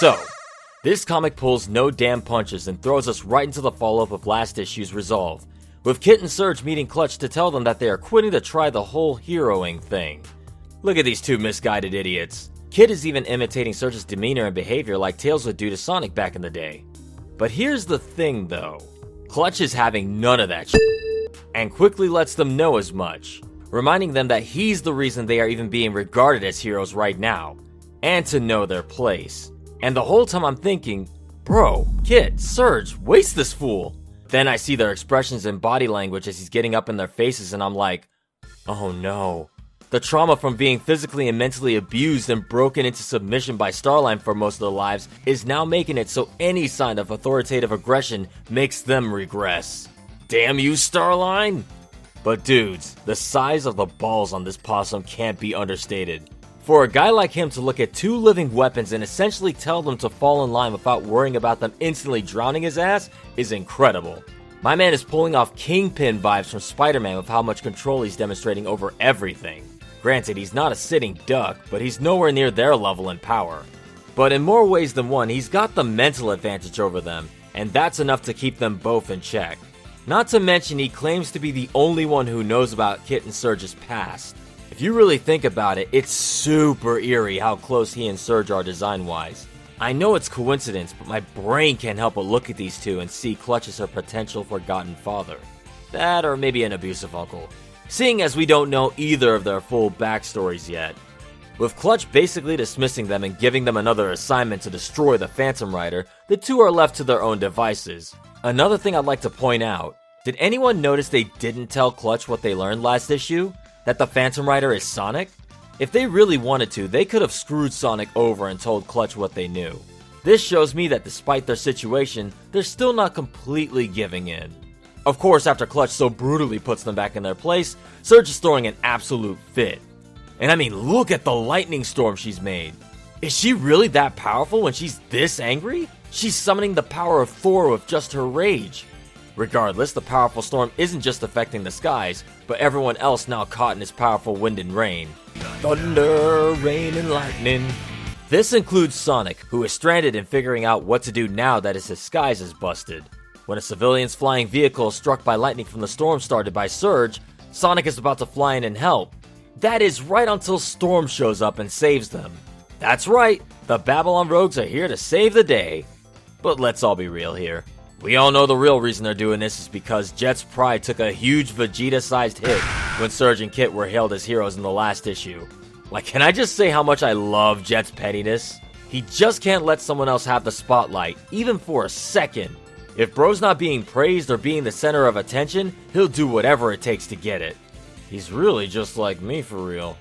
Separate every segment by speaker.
Speaker 1: So, this comic pulls no damn punches and throws us right into the follow-up of last issue's Resolve, with Kit and Surge meeting Clutch to tell them that they are quitting to try the whole heroing thing. Look at these two misguided idiots. Kit is even imitating Surge's demeanor and behavior like Tails would do to Sonic back in the day. But here's the thing though, Clutch is having none of that shit, and quickly lets them know as much, reminding them that he's the reason they are even being regarded as heroes right now, and to know their place. And the whole time I'm thinking, bro, Kit, Surge, waste this fool. Then I see their expressions and body language as he's getting up in their faces and I'm like, oh no. The trauma from being physically and mentally abused and broken into submission by Starline for most of their lives is now making it so any sign of authoritative aggression makes them regress. Damn you, Starline! But dudes, the size of the balls on this possum can't be understated. For a guy like him to look at two living weapons and essentially tell them to fall in line without worrying about them instantly drowning his ass is incredible. My man is pulling off Kingpin vibes from Spider-Man with how much control he's demonstrating over everything. Granted, he's not a sitting duck, but he's nowhere near their level in power. But in more ways than one, he's got the mental advantage over them, and that's enough to keep them both in check. Not to mention he claims to be the only one who knows about Kit and Surge's past. If you really think about it, it's super eerie how close he and Surge are design-wise. I know it's coincidence, but my brain can't help but look at these two and see Clutch as her potential forgotten father. That or maybe an abusive uncle. Seeing as we don't know either of their full backstories yet. With Clutch basically dismissing them and giving them another assignment to destroy the Phantom Rider, the two are left to their own devices. Another thing I'd like to point out, did anyone notice they didn't tell Clutch what they learned last issue? That the Phantom Rider is Sonic? If they really wanted to, they could have screwed Sonic over and told Clutch what they knew. This shows me that despite their situation, they're still not completely giving in. Of course, after Clutch so brutally puts them back in their place, Surge is throwing an absolute fit. And I mean, look at the lightning storm she's made. Is she really that powerful when she's this angry? She's summoning the power of Thor with just her rage. Regardless, the powerful storm isn't just affecting the skies, but everyone else now caught in its powerful wind and rain. Thunder, rain, and lightning. This includes Sonic, who is stranded and figuring out what to do now that his disguise is busted. When a civilian's flying vehicle is struck by lightning from the storm started by Surge, Sonic is about to fly in and help. That is right until Storm shows up and saves them. That's right, the Babylon Rogues are here to save the day. But let's all be real here. We all know the real reason they're doing this is because Jet's pride took a huge Vegeta-sized hit when Surge and Kit were hailed as heroes in the last issue. Like, can I just say how much I love Jet's pettiness? He just can't let someone else have the spotlight, even for a second. If bro's not being praised or being the center of attention, he'll do whatever it takes to get it. He's really just like me for real.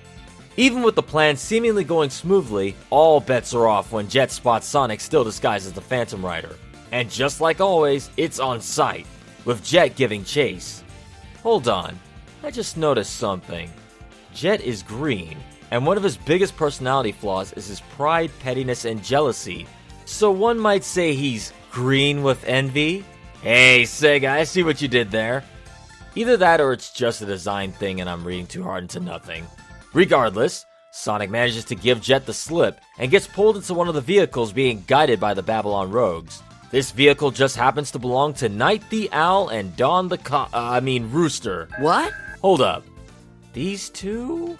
Speaker 1: Even with the plan seemingly going smoothly, all bets are off when Jet spots Sonic still disguised as the Phantom Rider. And just like always, it's on sight, with Jet giving chase. Hold on, I just noticed something. Jet is green, and one of his biggest personality flaws is his pride, pettiness, and jealousy. So one might say he's green with envy? Hey Sega, I see what you did there. Either that or it's just a design thing and I'm reading too hard into nothing. Regardless, Sonic manages to give Jet the slip and gets pulled into one of the vehicles being guided by the Babylon Rogues. This vehicle just happens to belong to Night the Owl and Dawn the Rooster.
Speaker 2: What?
Speaker 1: Hold up. These two?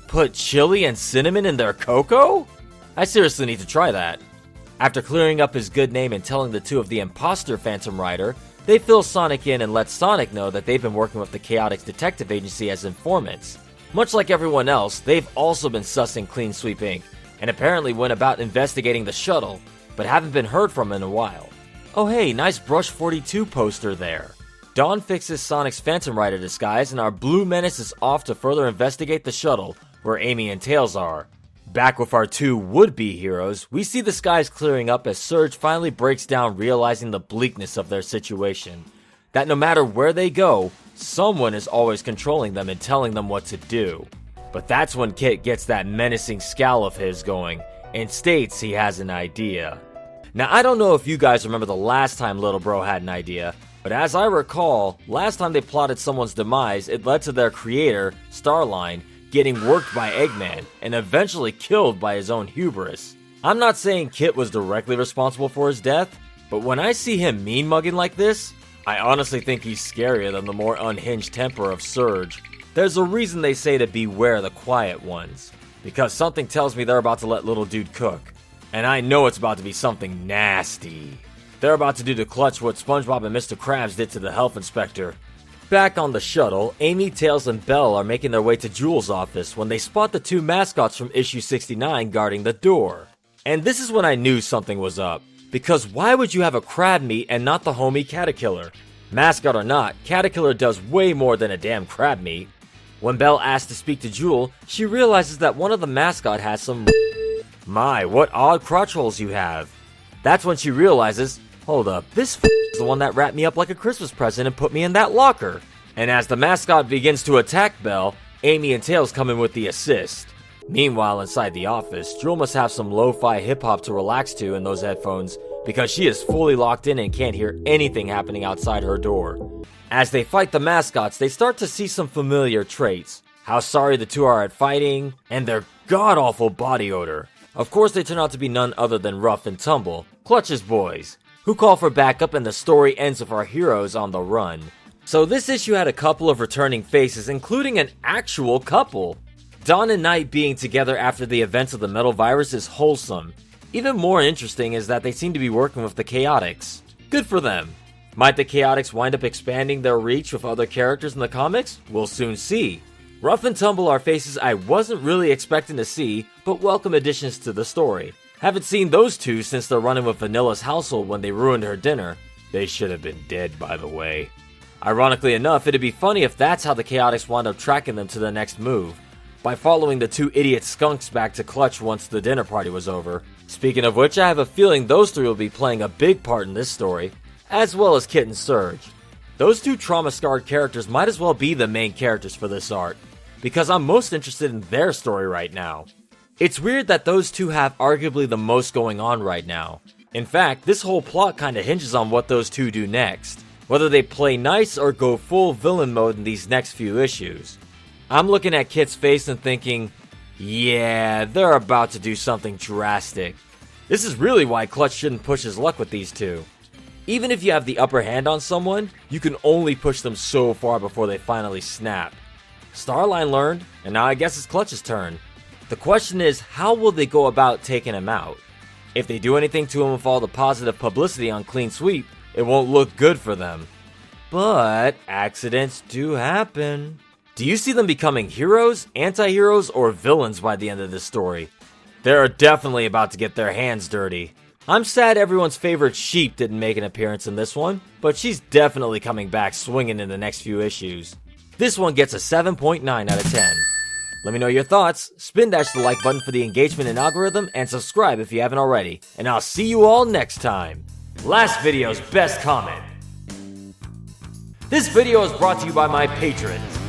Speaker 1: Put chili and cinnamon in their cocoa? I seriously need to try that. After clearing up his good name and telling the two of the imposter Phantom Rider, they fill Sonic in and let Sonic know that they've been working with the Chaotix Detective Agency as informants. Much like everyone else, they've also been sussing Clean Sweep Inc. and apparently went about investigating the Shuttle, but haven't been heard from in a while. Oh hey, nice Brush 42 poster there. Dawn fixes Sonic's Phantom Rider disguise and our Blue Menace is off to further investigate the Shuttle, where Amy and Tails are. Back with our two would-be heroes, we see the skies clearing up as Surge finally breaks down realizing the bleakness of their situation. That no matter where they go, someone is always controlling them and telling them what to do. But that's when Kit gets that menacing scowl of his going, and states he has an idea. Now I don't know if you guys remember the last time Little Bro had an idea, but as I recall, last time they plotted someone's demise, it led to their creator, Starline, getting worked by Eggman, and eventually killed by his own hubris. I'm not saying Kit was directly responsible for his death, but when I see him mean mugging like this, I honestly think he's scarier than the more unhinged temper of Surge. There's a reason they say to beware the quiet ones, because something tells me they're about to let little dude cook, and I know it's about to be something nasty. They're about to do to Clutch what SpongeBob and Mr. Krabs did to the health inspector. Back on the shuttle, Amy, Tails, and Belle are making their way to Jules' office when they spot the two mascots from issue 69 guarding the door. And this is when I knew something was up, because why would you have a crab meat and not the homie Caterkiller? Mascot or not, Caterkiller does way more than a damn crab meat. When Belle asks to speak to Jewel, she realizes that one of the mascot has some My, what odd crotch holes you have. That's when she realizes, hold up, this is the one that wrapped me up like a Christmas present and put me in that locker. And as the mascot begins to attack Belle, Amy and Tails come in with the assist. Meanwhile, inside the office, Jewel must have some lo-fi hip-hop to relax to in those headphones because she is fully locked in and can't hear anything happening outside her door. As they fight the mascots, they start to see some familiar traits. How sorry the two are at fighting, and their god-awful body odor. Of course, they turn out to be none other than Rough and Tumble, Clutch's boys, who call for backup and the story ends with our heroes on the run. So this issue had a couple of returning faces, including an actual couple. Dawn and Night being together after the events of the metal virus is wholesome. Even more interesting is that they seem to be working with the Chaotix. Good for them. Might the Chaotix wind up expanding their reach with other characters in the comics? We'll soon see. Rough and Tumble are faces I wasn't really expecting to see, but welcome additions to the story. Haven't seen those two since their run-in with Vanilla's household when they ruined her dinner. They should have been dead, by the way. Ironically enough, it'd be funny if that's how the Chaotix wound up tracking them to the next move, by following the two idiot skunks back to Clutch once the dinner party was over. Speaking of which, I have a feeling those three will be playing a big part in this story, as well as Kit and Surge. Those two trauma-scarred characters might as well be the main characters for this arc, because I'm most interested in their story right now. It's weird that those two have arguably the most going on right now. In fact, this whole plot kinda hinges on what those two do next, whether they play nice or go full villain mode in these next few issues. I'm looking at Kit's face and thinking, yeah, they're about to do something drastic. This is really why Clutch shouldn't push his luck with these two. Even if you have the upper hand on someone, you can only push them so far before they finally snap. Starline learned, and now I guess it's Clutch's turn. The question is, how will they go about taking him out? If they do anything to him with all the positive publicity on Clean Sweep, it won't look good for them. But accidents do happen. Do you see them becoming heroes, anti-heroes, or villains by the end of this story? They're definitely about to get their hands dirty. I'm sad everyone's favorite Sheep didn't make an appearance in this one, but she's definitely coming back swinging in the next few issues. This one gets a 7.9 out of 10. Let me know your thoughts, spin dash the like button for the engagement and algorithm, and subscribe if you haven't already. And I'll see you all next time. Last video's best comment. This video is brought to you by my patrons.